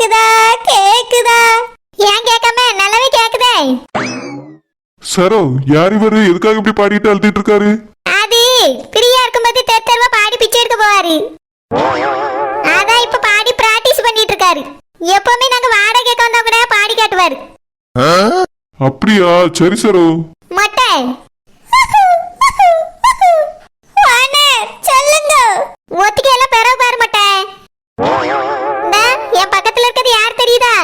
கேக்குதா கேக்குதா? ஏன் கேட்காம நல்லாவே கேக்குதே. சரோ, யார் இவரு? எதுக்காக இப்படி பாடிட்டு அழுத்திட்டு இருக்காரு? அது பிரியா இருக்கும்போது தெருவா பாடி பிச்சை எடுக்க போவாரு. அதான் இப்ப பாடி பிராக்டிஸ் பண்ணிட்டு இருக்காரு. எப்பவுமே நாங்க வாடகை கேட்க வந்தா கூட பாடி காட்டுவாரு. அப்படியா? சரி சரோ. மொட்டை சொல்லுங்க. ஒத்திக்கு எல்லாம் பெறவு பாரு மொட்டை. என் பக்கத்துல இருக்கிறது யார் தெரியுதா?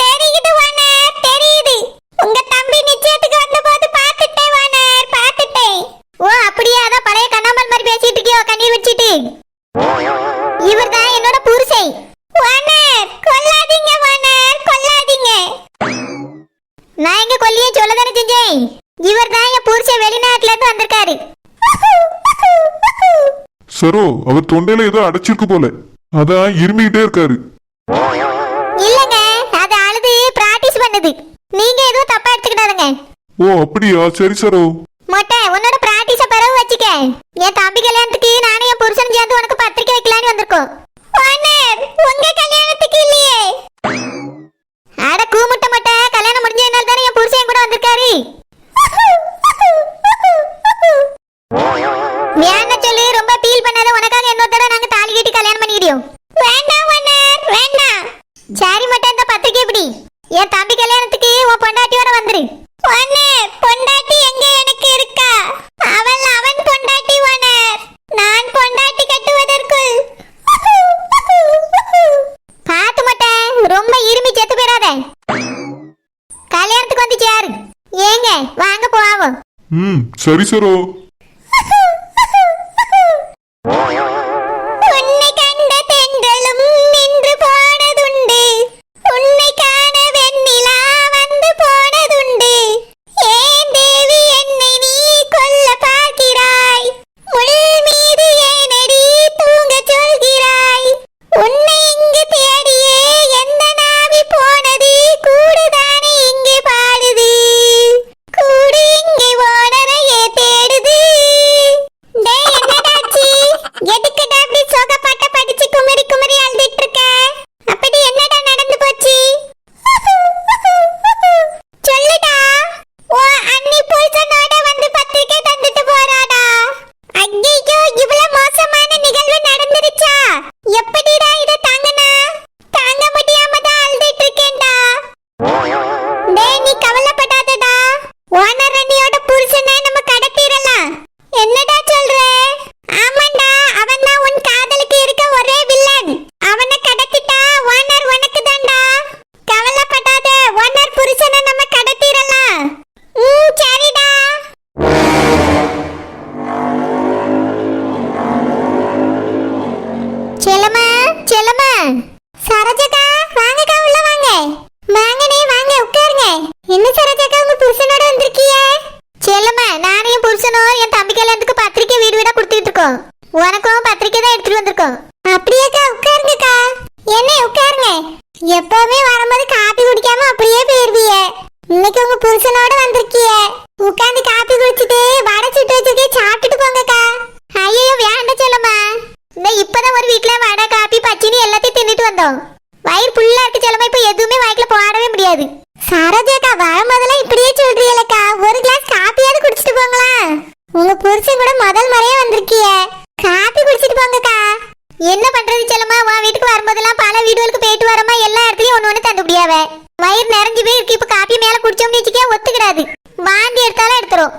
தெரியுது வானர், தெரியுது. உங்க தம்பி நிச்சயத்துக்கு வந்த போது பாத்துட்டேன் வானர், பாத்துட்டேன். ஓ அப்படியே? அதான் பழைய கண்ணாமல் மாதிரி பேசிட்டு இருக்கியோ கண்ணீர் வச்சிட்டு? இவர் தான் என்னோட புருஷை. வானர் கொல்லாதீங்க, வானர் கொல்லாதீங்க. நான் எங்க கொல்லியே சொல்லதானே செஞ்சேன். இவர் தான் என் புருஷன் வெளிநாட்டுல இருந்து வந்திருக்காரு. சரோ, அவர் தொண்டையில ஏதோ அடைச்சிருக்கு போல, அதான் இருமிக்கிட்டே இருக்காரு. இல்லங்க, அது அழுது பிராக்டிஸ் பண்ணுது. நீங்க எதுவும் தப்பா எடுத்துக்கிடாதீங்க. ஓ அப்படியா? சரி சரோ. மொட்டை உன்னோட பிராக்டிஸ பிறகு வச்சுக்க. என் தம்பி கல்யாணத்துக்கு நானும் என் புருஷன் சேர்ந்து உனக்கு பத்திரிக்கை வைக்கலான்னு வந்திருக்கோம். உங்க கல்யாணத்துக்கு இல்லையே. அட கூமுட்ட மொட்டை, கல்யாணம் முடிஞ்சதுனால தானே என் புருஷன் கூட வந்திருக்காரு. வேணா சொல்லி ரொம்ப ஃபீல் பண்ணாத. உனக்காக இன்னொரு தடவை நாங்க தாலி கட்டி கல்யாணம் பண்ணிக்கிறோம். வேண்டாம் வானர், வேண்டாம். சரி மொட்டை, இந்த பத்திரிக்கை எப்படி? என் தம்பி கல்யாணத்துக்கு உன் பொண்டாட்டியோட வந்துரு. வானர், பொண்டாட்டி எங்க எனக்கு இருக்கா? அவள் அவன் பொண்டாட்டி வானர். நான் பொண்டாட்டி கட்டுவதற்குள் பாத்து மொட்டை, ரொம்ப இருமி செத்து போயிடாத. கல்யாணத்துக்கு வந்து சேரு. ஏங்க வாங்க போவோம். சரி சரோ. உன்னை கண்ட தென்றலும் நின்று போனதுண்டு, உன்னை காண வெண்ணிலா வந்து போனதுண்டு. ஏன் தேவி என்னை நீ கொல்ல பார்க்கிறாய்? முள் மீது ஏனடி தூங்க சொல்கிறாய்? உன்னை இங்கு தேடியே எந்த நாவி போனது? கூடுதானே இங்கே பாடுது, கூடு இங்கே ஓனரையே தேடுது. டேய் என்னடாச்சி, எதுக்குடா அப்படி சோகப்பாட்ட படிச்சு குமரி குமரி அழுதுட்டு இருக்க? அப்படி என்னடா நடந்து போச்சு? சொல்லுடா. ஓ அண்ணி புருஷனோட வந்து பத்திரிக்கை தந்துட்டு போறாடா. ஐயோ, இவ்வளவு மோசமான நிகழ்வு நடந்துருச்சா? எப்படிடா இத தாங்கனா? தாங்க முடியாம தான் அழுதுட்டு இருக்கேன்டா. டேய் நீ கவலைப்படாதடா. ஓனர் அண்ணியோட புருஷனை நம்ம கடத்திரலாம். என்னடா சொல்ற? ஆமாண்டா, அவன் தான் உன் காதலுக்கு இருக்க ஒரே வில்லன். அவனை கடத்திட்டா ஓனர் உனக்கு தான்டா. கவலைப்படாத, ஓனர் புருஷனை நம்ம கடத்திரலாம். சரிடா. செல்லம்மா, செல்லம்மா. சரோஜக்கா, வாங்கக்கா, உள்ள வாங்க. வாங்கனே, வாங்க உட்காருங்க. என்ன சரோஜக்கா, உங்க புருஷனோட வந்திருக்கீங்க? செல்லம்மா, நானும் என் புருஷனும் என் தம்பி கல்யாணத்துக்கு பத்திரிக்கை வீடு வீடா கொடுத்துட்டு இருக்கோம். உனக்கும் பத்திரிக்கை தான் எடுத்துட்டு வந்திருக்கோம். அப்படியேக்கா, உட்காருங்கக்கா. என்ன உட்காருங்க. எப்பவுமே வரும்போது காபி குடிக்காம அப்படியே போயிருவீங்க. இன்னைக்கு உங்க புருஷனோட வந்திருக்கீங்க. உட்காந்து காபி குடிச்சிட்டு வடை சுட்டு வச்சிருக்கேன், சாப்பிட்டுட்டு போங்கக்கா. ஐயோ வேண்டாம் செல்லம்மா. இந்த இப்பதான் ஒரு வீட்டுல வடை காபி பச்சினி எல்லாத்தையும் தின்னுட்டு வந்தோம். வயிறு ஃபுல்லா இருக்கு செல்லம்மா. இப்ப எதுவுமே வாய்க்குல போடவே முடியாது. சரோஜாக்கா, வரும்போதெல்லாம் இப்படியே சொல்றீங்களக்கா. ஒரு கிளாஸ் காப்பியாவது குடிச்சிட்டு போங்களா? உங்க புருஷன் கூட முதல் முறையா வந்திருக்கீங்க. காப்பி குடிச்சிட்டு போங்கக்கா. என்ன பண்றது செல்லம்மா, உன் வீட்டுக்கு வரும்போதெல்லாம் பல வீடுகளுக்கு போயிட்டு வரமா, எல்லா இடத்துலயும் ஒண்ணு ஒண்ணு தந்து முடியாவ. வயிறு நிறைஞ்சு போய் இருக்கு. இப்ப காப்பி மேல குடிச்சோம்னு வச்சுக்கே ஒத்துக்கிடாது. வாந்தி எடுத்தாலும் எடுத்துரும்.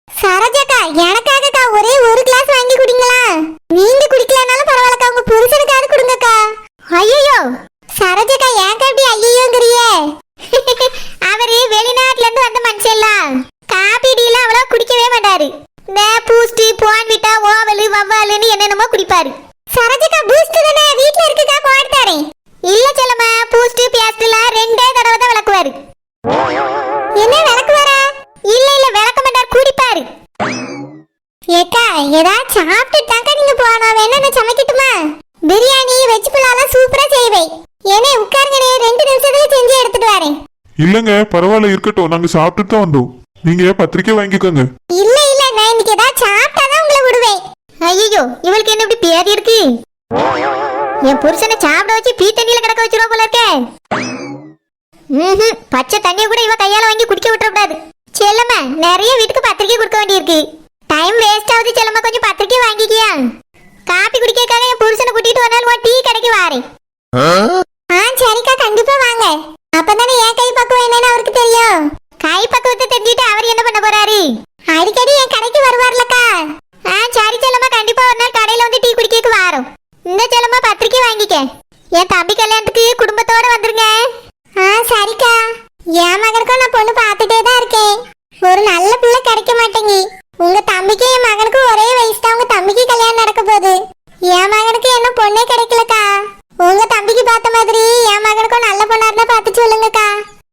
சரோஜாக்கா, எனக்காகக்கா ஒரே ஒரு கிளாஸ் வாங்கி குடிங்களா? நீங்க குடிக்கலனாலும் பரவாயில்லக்கா, உங்க புருஷனுக்காவது கொடுங்கக்கா. ஐயோ சரோஜாக்கா, ஏன்க்கா இப்படி ஐயோங்கறியே? அவரு வெளிநாட்டுல இருந்து வந்த மனுஷன்லாம் காபி டீலாம் அவ்வளவு குடிக்கவே மாட்டாரு. இந்த பூஸ்ட், போன்விட்டா, ஓவல், வவ்வாலுன்னு என்னென்னமோ குடிப்பாரு. சரோஜாக்கா, பூஸ்ட் தானே வீட்ல இருக்குக்கா, கோட் தரேன். இல்ல செல்லம்மா, பூஸ்ட் பேஸ்ட்லாம் ரெண்டே தடவை தான் விளக்குவாரு. என்ன விளக்குவாரா? இல்ல இல்ல விளக்க மாட்டார், குடிப்பாரு. ஏக்கா, ஏதாவது சாப்பிட்டு தாக்கா நீங்க போனோம். வேணா சமைக்கட்டுமா? பிரியாணி, வெஜ் புலாலாம் சூப்பரா செய்வேன். ஏனே உட்காருங்கனே, 2 நிமிஷத்துல செஞ்சு எடுத்துட்டு வரேன். இல்லங்க, பரவாயில்ல இருக்கட்டும், நாங்க சாப்பிட்டு தான் வந்தோம். நீங்க பத்திரிக்கை வாங்கிக்கோங்க. இல்ல இல்ல, நான் இன்னைக்கு ஏதாவது சாப்பிட்டாதான் உங்களை விடுவேன். ஐயோ, இவளுக்கு என்ன இப்படி பேதி இருக்கு? என் புருஷனை சாப்பிட வச்சு பீ தண்ணியில கிடக்க வச்சிருவா போல இருக்கே. பச்சை தண்ணியை கூட இவ கையால வாங்கி குடிக்க விட்டுறக்கூடாது. செல்லம்மா நிறைய வீட்டுக்கு பத்திரிக்கை கொடுக்க வேண்டியிருக்கு. டைம் வேஸ்ட் ஆகுது செல்லம்மா, கொஞ்சம் பத்திரிக்கை வாங்கிக்கியா. காப்பி குடிக்கிறதுக்காக என் புருஷனை கூட்டிட்டு ஒரு நாள் டீ கடைக்கு வாரேன். சரிக்கா கண்டிப்பா வாங்க. அப்பதானே என் கை பக்குவம் என்னன்னு அவருக்கு தெரியும். கை பக்குவத்தை தெரிஞ்சுட்டு அவர் என்ன பண்ண போறாரு? அடிக்கடி என் கடைக்கு வருவார்லக்கா. சரி செல்லம்மா, கண்டிப்பா ஒரு நாள் கடையில வந்து டீ குடிக்க வாரோம். இந்த செல்லம்மா பத்திரிக்கை வாங்கிக்க. என் தம்பி கல்யாணத்துக்கு குடும்பத்தோட வந்துருங்க. சரிக்கா. என் மகனுக்கும் நான் பொண்ணு பார்த்துட்டே தான் இருக்கேன். ஒரு நல்ல பிள்ளை கிடைக்க மாட்டேங்கி. உங்க தம்பிக்கு என் மகனுக்கு ஒரே வயசு தான். உங்க தம்பிக்கு கல்யாணம் நடக்க போகுது. என் மகனுக்கு என்ன பொண்ணே கிடைக்கலக்கா. உங்க தம்பிக்கு பார்த்த மாதிரி என் மகனுக்கும் நல்ல பொண்ணா இருந்தா பார்த்து சொல்லுங்கக்கா.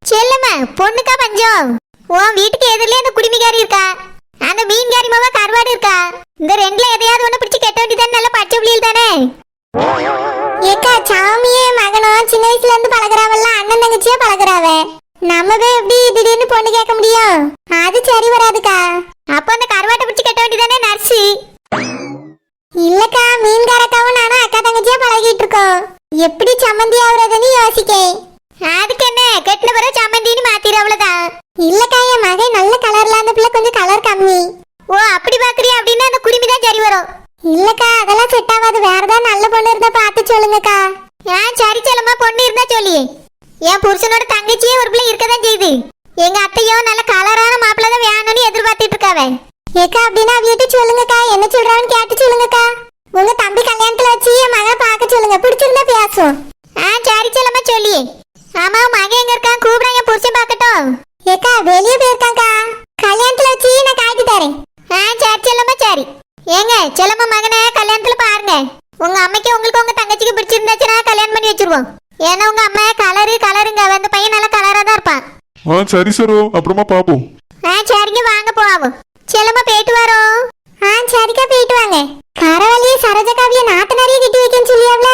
செல்லம்மா பொண்ணுக்கா பஞ்சம்? உன் வீட்டுக்கு எதிரிலே அந்த குடிமிகாரி இருக்கா, அந்த மீன்காரி மாவா கருவாடு இருக்கா. இந்த ரெண்டுல எதையாவது ஒண்ணு பிடிச்சு கெட்ட வேண்டியதானே. நல்ல பச்சை புள்ளியில் தானே. ஏக்கா சாமியே மகனும் சின்ன வயசுல இருந்து பழகுறாவல்ல, அண்ணன் தங்கச்சியா பழகுறாவ. நம்மவே எப்படி திடீர்னு பொண்ணு கேட்க முடியும்? அது சரி வராதுக்கா. அப்ப அந்த கருவாட்டை பிடிச்சு கெட்ட வேண்டியதானே நர்ஸு. இல்லக்கா, மீன்காரக்காவும் நானும் அக்கா தங்கச்சியா பழகிட்டு இருக்கோம். எப்படி சம்மந்தி ஆகுறதுன்னு யோசிக்கேன். அதுக்கு என்ன, கெட்டின பிறகு சம்மந்தின்னு மாத்திர அவ்வளவுதான். இல்லக்கா, என் மகன் நல்ல கலர்ல, அந்த பிள்ளை கொஞ்சம் கலர் கம்மி. ஓ அப்படி பாக்குறியா? அப்படின்னா அந்த குடிமி தான் சரி வரும். இல்லக்கா அதெல்லாம் செட் ஆகாது. வேற ஏதாவது நல்ல பொண்ணு இருந்தா பார்த்து சொல்லுங்கக்கா. சரி செல்லம்மா, பொண்ணு இருந்தா சொல்லி. என் புருஷனோட தங்கச்சியே ஒரு பிள்ளை இருக்கதான் செய்யுது. எங்க அத்தையோ நல்ல கலரான மாப்பிள்ளை தான் வேணும்னு எதிர்பார்த்துட்டு இருக்காவ. ஏக்கா அப்படின்னா வீட்டு சொல்லுங்கக்கா. என்ன சொல்றான்னு கேட்டு சொல்லுங்கக்கா. உங்க தம்பி கல்யாணத்துல வச்சு என் மகன் பார்க்க சொல்லுங்க. பிடிச்சிருந்தா பேசும். சரி செல்லம்மா சொல்லி. ஆமா மகன் எங்க இருக்கான்? கூப்பிடுறேன், என் புருஷன் பார்க்கட்டும். ஏக்கா வெளியே போயிருக்காங்கக்கா. கல்யாணத்துல வச்சு நான் காட்டி தரேன். சரி செல்லம்மா சரி. ஏங்க செல்லம்மா மகனை கல்யாணத்துல பாருங்க. உங்க அம்மைக்கு உங்களுக்கு உங்க தங்கச்சிக்கு பிடிச்சிருந்தாச்சுன்னா கல்யாணம் பண்ணி வச்சிருவோம். ஏன்னா உங்க அம்மா கலருங்க. அந்த பையன் நல்ல கலரா தான் இருப்பான். சரி சரோ, அப்புறமா பாப்போம். சரிங்க வாங்க போவோம். செல்லம்மா போயிட்டு வரோம். சரிக்கா போயிட்டு வாங்க. பரவாயில்லையே, சரோஜகாவிய நாட்டு நிறைய கட்டி வைக்கன்னு சொல்லியாவல.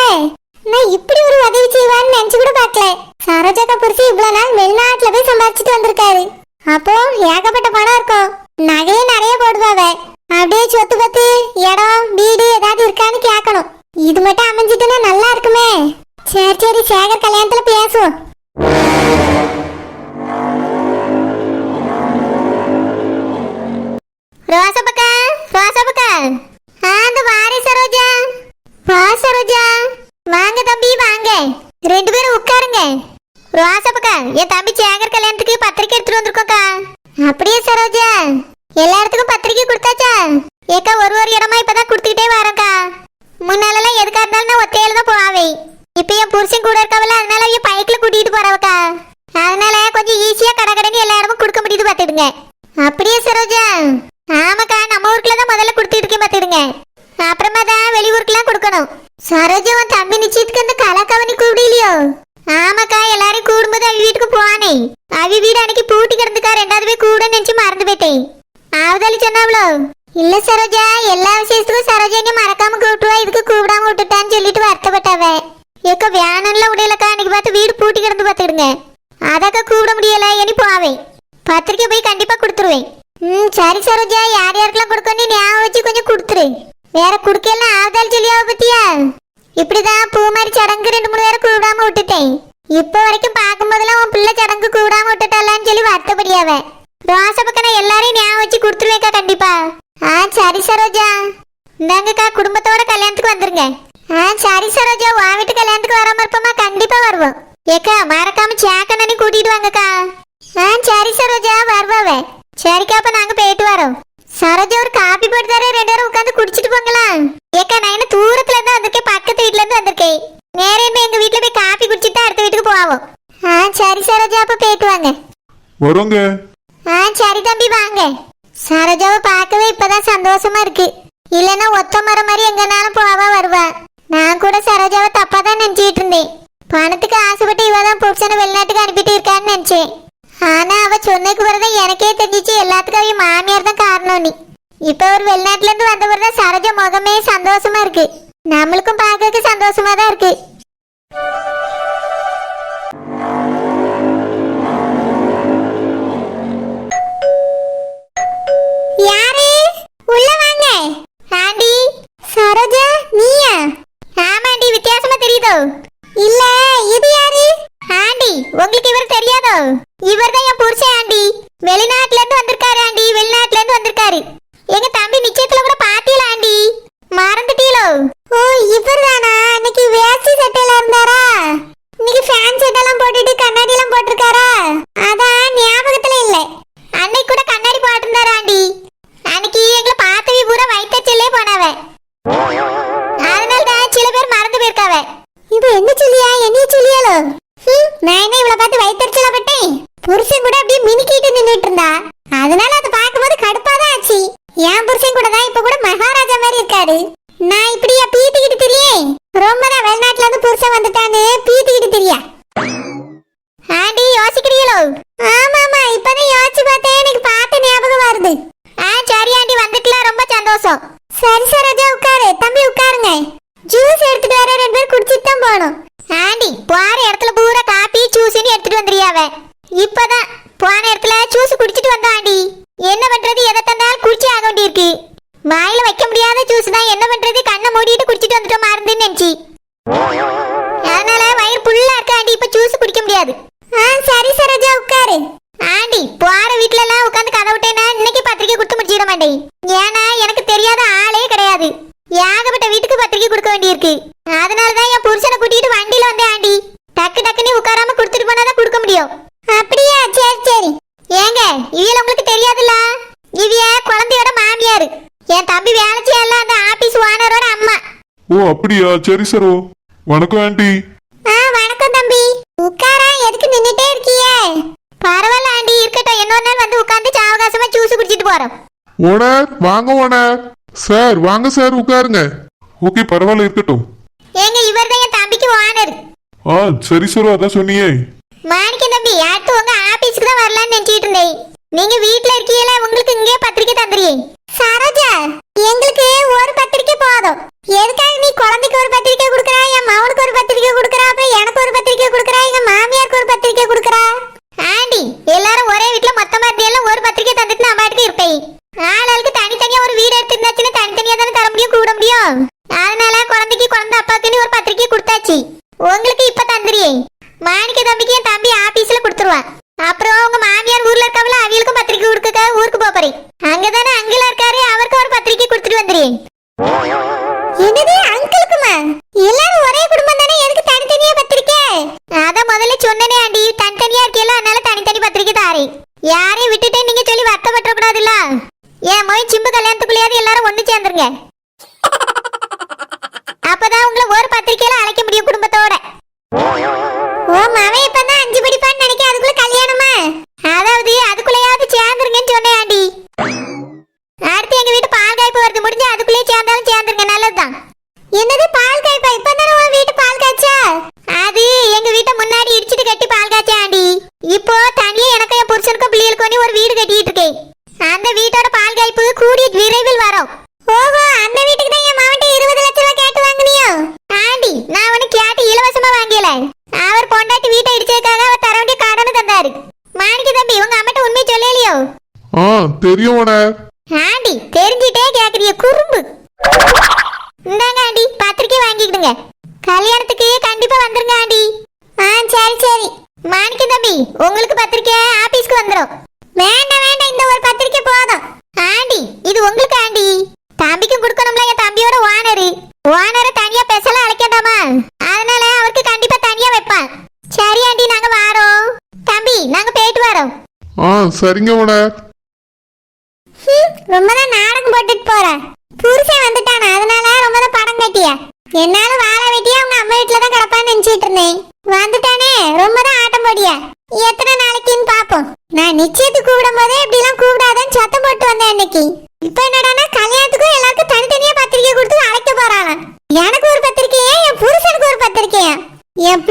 நான் இப்படி ஒரு உதவி செய்வான்னு நினைச்சு கூட பார்க்கல. சரோஜகா புரிச்சு இவ்வளவு நாள் வெளிநாட்டுல போய் சம்பாதிச்சுட்டு வந்திருக்காரு. அப்போ ஏகப்பட்ட பணம் இருக்கும். நகையே நிறைய போடுவாவ. அப்படியே சொத்து பத்து இடம் வீடு ஏதாவது இருக்கான்னு கேட்கணும். இது மட்டும் அமைஞ்சிட்டுனா நல்லா இருக்குமே. சரி சேகர் கல்யாணத்துல பேசுவோம். ரோசப்பக்கா அந்த வாரே சரோஜா. வா சரோஜா, வாங்க தம்பி வாங்க, ரெண்டு பேரும் உட்காருங்க. ரோசப்பக்கா என் தம்பி சேகர் கல்யாணத்துக்கு பத்திரிக்கை எடுத்துட்டு வந்திருக்கோக்கா. அப்படியே சரோஜா, எல்லா இடத்துக்கும் பத்திரிக்கை கொடுத்தாச்சா? ஏக்கா ஒரு இடமா இப்பதான் கொடுத்துக்கிட்டே வரேன்க்கா. முன்னாலெல்லாம் எதுக்கா இருந்தாலும் நான் ஒத்தையில தான் போவேன். இப்ப என் புருஷன் கூட இருக்கவல, அதனால அவங்க பைக்ல கூட்டிட்டு போறவக்கா. அதனால கொஞ்சம் ஈஸியா கடகடன்னு எல்லா இடமும் கொடுக்க முடியுது பாத்துடுங்க. அப்படியே சரோஜா? ஆமாக்கா, நம்ம ஊருக்குள்ள தான் முதல்ல கொடுத்துட்டு இருக்கேன் பாத்துடுங்க. அப்புறமா தான் வெளியூருக்குலாம் கொடுக்கணும். சரோஜா உன் தம்பி நிச்சயத்துக்கு அந்த கலாக்காவனி கூப்பிடலையோ? ஆமாக்கா, எல்லாரும் கூடும்போது அவ வீட்டுக்கு போவானே. அவ வீடு அன்னைக்கு பூட்டி கிடந்துக்கா. ரெண்டாவது போய் கூட நினைச்சு மறந்து போயிட்டேன். ஆவதாலி சொன்னாவளோ? இல்ல சரோஜா, எல்லா விஷயத்துக்கும் சரோஜா நீ மறக்காம கூப்பிட்டுவா, இதுக்கு கூப்பிடாம விட்டுட்டான்னு சொல்லிட்டு வருத்தப்பட்டாவ. ஏக்கா வேணும்ல உடையலக்கா, அன்னைக்கு பார்த்து வீடு பூட்டி கிடந்து பாத்துடுங்க. அதாக்கா கூப்பிட முடியல, இனி போவேன். பத்திரிக்கை போய் கண்டிப்பா கொடுத்துருவேன். சரி சரோஜா, யார் யாருக்கெல்லாம் கொடுக்கணும் ஞாபகம் வச்சு கொஞ்சம் கொடுத்துரு. வேற குடுக்கலாம் ஆவதால் சொல்லியாவ பத்தியா? இப்படிதான் பூ மாதிரி சடங்கு 2-3 பேரை கூப்பிடாம விட்டுட்டேன். இப்ப வரைக்கும் பார்க்கும் போதெல்லாம் உன் பிள்ளை சடங்கு கூப்பிடாம விட்டுட்டாலான்னு சொல்லி வருத்தப்படியாவ. ரோசா பக்கம் எல்லாரையும் ஞாபகம் வச்சு கொடுத்துருவேக்கா கண்டிப்பா. சரி சரோஜா. இந்தாங்கக்கா, குடும்பத்தோட கல்யாணத்துக்கு வந்துருங்க. சரி சரோஜா, உன் வீட்டு கல்யாணத்துக்கு வராம இருப்போமா? கண்டிப்பா வருவோம். ஏக்கா மறக்காம சேக்கண்ணனி கூட்டிட்டு வாங்கக்கா. சரி சரோஜா, வருவாவே. சரிக்கா, அப்ப நாங்க போயிட்டு வரோம். சரோஜா ஒரு காபி போட்டு தர, 2 பேரும் உட்காந்து குடிச்சிட்டு போங்களா? ஏக்கா நான் என்ன தூரத்துல இருந்து வந்திருக்கேன், பக்கத்து வீட்டுல இருந்து வந்திருக்கேன். நேரமே எங்க வீட்டுல போய் காபி குடிச்சிட்டு அடுத்த வீட்டுக்கு போவோம். சரி சரோஜா, அப்ப போயிட்டு வாங்க. வரோங்க. சரி தம்பி வாங்க. சரோஜாவை பார்க்கவே இப்பதான் சந்தோஷமா இருக்கு. இல்லன்னா ஒத்த மரம் மாதிரி எங்கனாலும் போவா வருவா. நான் கூட சரோஜாவை தப்பா தான் நினைச்சிட்டு இருந்தேன். பணத்துக்கு ஆசைப்பட்டு இவதான் புருஷனை வெளிநாட்டுக்கு அனுப்பிட்டு இருக்கான்னு நினைச்சேன். ஆனா அவ சொன்னதுக்கு பிறகுதான் எனக்கே தெரிஞ்சிச்சு எல்லாத்துக்கும் அவ மாமியார் தான் காரணம். நீ இப்ப ஒரு வெளிநாட்டுல இருந்து வந்த பிறகுதான் சரோஜா முகமே சந்தோஷமா இருக்கு. நம்மளுக்கும் பார்க்கறதுக்கு சந்தோஷமா தான் இருக்கு. யாரு உள்ள வாங்க. ஆண்டி. சரோஜா நீயா? ஆமாண்டி, வித்தியாசமா தெரியுது. நான் என்ன இவளை பார்த்து வயிற்றுச்சல பட்டேன். புருஷன் கூட அப்படியே மினுக்கிட்டு நின்னுட்டு இருந்தா. அதனால அதை பார்க்கும்போது கடுப்பாதான் ஆச்சு. என் புருஷன் கூட தான் இப்ப கூட மகாராஜா மாதிரி இருக்காரு. நான் இப்படியா பீத்திக்கிட்டு தெரியே? ரொம்ப தான் வெளிநாட்டுல இருந்து புருஷன் வந்துட்டான்னு பீத்திக்கிட்டு தெரியா? ஆண்டி யோசிக்கிறீங்களோ? ஆமாமா, இப்பதான் யோசிச்சு பார்த்தேன். எனக்கு பார்த்த ஞாபகம் வருது. சரி ஆண்டி, வந்துட்டுலாம் ரொம்ப சந்தோஷம். சரி சரோஜா, உட்காரு. தம்பி உட்காருங்க. ஜூஸ் எடுத்துட்டு வர, 2 பேரும் குடிச்சிட்டு தான் போகணும். ஆண்டி போற இடத்துல பூரா காப்பி ஜூஸ்ன்னு எடுத்துட்டு வந்துறியாவ. இப்பதான் போன இடத்துல ஜூஸ் குடிச்சிட்டு வந்தோம் ஆண்டி. என்ன பண்றது, எதை தந்தாலும் குடிச்சே ஆக வேண்டியிருக்கு. வாயில வைக்க முடியாத ஜூஸ் தான், என்ன பண்றது, கண்ணை மூடிட்டு குடிச்சிட்டு வந்துட்டோம் மறந்துன்னு நினைச்சி. அதனால வயிறு புல்லா இருக்கு ஆண்டி, இப்ப ஜூஸ் குடிக்க முடியாது. சரி சரோஜா, உட்காரு. ஆண்டி போற வீட்டுல எல்லாம் உட்காந்து கதை விட்டேன்னா இன்னைக்கு பத்திரிக்கை கொடுத்து முடிச்சிட மாட்டேன். ஏன்னா எனக்கு தெரியாத ஆளே கிடையாது. ஏகப்பட்ட வீட்டுக்கு பத்திரிக்கை கொடுக்க வேண்டியிருக்கு. அதனாலதான் என் புருஷனை கூட்டிட்டு வண்டியில வந்தேன் ஆண்டி. டக்கு டக்குன்னு உட்காராம கொடுத்துட்டு போனாதான் கொடுக்க முடியும். அப்படியா? சரி சரி. ஏங்க, இவியல உங்களுக்கு தெரியாதுல்ல, இவிய குழந்தையோட மாமியாரு. என் தம்பி வேலை செய்யல அந்த ஆபீஸ் ஓனரோட அம்மா. ஓ அப்படியா, சரி சரோ. வணக்கம் ஆண்டி. வணக்கம் தம்பி. உட்காரா, எதுக்கு நின்னுட்டே இருக்கியே? பரவாயில்ல ஆண்டி, இருக்கட்டும். இன்னொரு நாள் வந்து உட்கார்ந்து சாவகாசமா ஜூஸ் குடிச்சிட்டு போறோம். ஓனர் வாங்க ஓனர். சார் வாங்க சார், உட்காருங்க. ஓகே பரவாயில்ல, இருக்கட்டும். ஏங்க, இவர்தான் என் தம்பிக்கு ஓனர். சரி சரோ, அதான் சொன்னியே. மாணிக்கம் தம்பி, அடுத்து உங்க ஆபீஸ்க்கு தான் வரலாம்னு நினைச்சிட்டு இருந்தேன். நீங்க வீட்ல இருக்கீங்களா? உங்களுக்கு இங்கே பத்திரிக்கை தந்துறேன். சரோஜா, எங்களுக்கு ஒரு பத்திரிக்கை போதும். எதுக்காக நீ குழந்தைக்கு ஒரு பத்திரிக்கை கொடுக்கறா, என் மகனுக்கு ஒரு பத்திரிக்கை கொடுக்கறா, அப்புறம் எனக்கு ஒரு பத்திரிக்கை கொடுக்கறா, எங்க மாமியாருக்கு ஒரு பத்திரிக்கை கொடுக்கறா? ஆண்டி, எல்லாரும் ஒரே வீட்ல மொத்தமா இருந்தேல ஒரு பத்திரிக்கை தந்துட்டு நான் பாட்டுக்கு இருப்பேன். ஆளுக்கு தனித்தனியா ஒரு வீடு எடுத்துருந்தாச்சுன்னா தனித்தனியா தானே தர முடியும், கூட முடியும். அதனால குழந்தைக்கு குழந்தை அப்பாக்குன்னு ஒரு பத்திரிக்கை கொடுத்தாச்சு. உங்களுக்கு இப்ப தந்துறேன். மாணிக்க தம்பிக்கு என் தம்பி ஆபீஸ்ல கொடுத்துருவான். அப்புறம் உங்க மாமியார் ஊர்ல இருக்கவள அவங்களுக்கும் பத்திரிக்கை கொடுக்க ஊருக்கு போறேன். அங்கதானே அங்கிள் இருக்காரு, அவருக்கு ஒரு பத்திரிக்கை கொடுத்துட்டு வந்துறேன். என்னது, அங்கிளுக்குமா? எல்லாரும் ஒரே குடும்பம் தானே, எதுக்கு தனித்தனியா பத்திரிக்கை? அதான் முதல்ல சொன்னனே ஆண்டி, தனித்தனியா இருக்கல, அதனால தனித்தனி பத்திரிக்கை தாரேன். யாரையும் விட்டுட்டே நீங்க சொல்லி வருத்தப்பட்ட கூடாதுல்ல. ஏன் மொய் சிம்பு கல்யாணத்துக்குள்ளேயாவது எல்லாரும் ஒண்ணு சேர்ந்துருங்க. அப்பதான் உங்களை ஒரு பத்திரிக்கையில அழைக்க முடியும் குடும்பத்தோட. ஓ மாவே, இப்பதான் 5 படிப்பான்னு நினைக்க, அதுக்குள்ள கல்யாணமா? அதாவது அதுக்குள்ளயாவது சேர்ந்துருங்கன்னு சொன்னேன் ஆண்டி. அடுத்து எங்க வீட்டு பால் காய்ப்பு வருது, முடிஞ்சு அதுக்குள்ளே சேர்ந்தாலும் சேர்ந்துருங்க, நல்லதுதான். என்னது பால் காய்ப்பா? இப்பதானே உன் வீட்டு பால் காய்ச்சா? அது எங்க வீட்டை முன்னாடி இடிச்சிட்டு கட்டி பால் காய்ச்சா ஆண்டி. இப்போ தனியா எனக்கு என் புருஷனுக்கும் பிள்ளைகளுக்கும் ஒரு வீடு கட்டிட்டு இருக்கேன். அந்த வீட்டோட பால் காய்ப்பு கூடிய விரைவில் வரும். ஓஹோ, அந்த வீட்டுக்கு தான் என் மாவட்ட 20 லட்சம் ரூபாய் கேட்டு வாங்குனியோ? ஆண்டி, நான் உனக்கு கேட்டு இலவசமா வாங்கல. அவர் பொண்டாட்டி வீட்டை இடிச்சதுக்காக அவர் தர வேண்டிய கடனை தந்தாரு. மாணிக்க தம்பி, உங்க அம்மாட்ட உண்மை சொல்லலையோ? தெரியும் ஓனர். ஆண்டி, தெரிஞ்சிட்டே கேக்குறிய குறும்பு. இந்தாங்க ஆண்டி, பத்திரிக்கை வாங்கிக்கிடுங்க. கல்யாணத்துக்கு கண்டிப்பா வந்துருங்க ஆண்டி. சரி சரி. மாணிக்க தம்பி, உங்களுக்கு பத்திரிக்கை ஆபீஸ்க்கு வந்துரும். வேண்டாம் வேண்டாம், இந்த ஒரு பத்திரிக்கை போதும். ஆண்டி, இது உங்களுக்கு ஆண்டி. தம்பிக்கும் கொடுக்கணும்ல, என் தம்பியோட ஓனரு தனியா பேசல அழைக்கண்டாமா, அதனால அவருக்கு கண்டிப்பா தனியா வைப்பான். சரி ஆண்டி, நாங்க வாரோம். தம்பி, நாங்க போயிட்டு வரோம். சரிங்க ஓனர். ரொம்ப தான் நாடகம் போட்டுட்டு போறேன். புருஷன் வந்துட்டானா, அதனால ரொம்ப தான் படம் கட்டியா. என்னால வாழ வெட்டியா அவங்க அம்மா வீட்டுல தான் கிடப்பான்னு நினைச்சிட்டு இருந்தேன். வந்துட்டானே, ரொம்ப தான் ஆட்டம் போடியா. எத்தனை நாளைக்குன்னு பாப்போம். நான் நிச்சயத்துக்கு கூப்பிடும் போதே இப்படி எல்லாம் கூப்பிடாதன்னு சத்தம் போட்டு வந்தேன் அன்னைக்கு. இப்ப என்னடானா கல்யாணத்துக்கும் எல்லாருக்கும் தனித்தனியா பத்திரிக்கை கொடுத்து அழைக்க போறானா. எனக்கு ஒரு பத்திரிக்கையா, என் புருஷனுக்கு ஒரு பத்திரிக்கையா? என்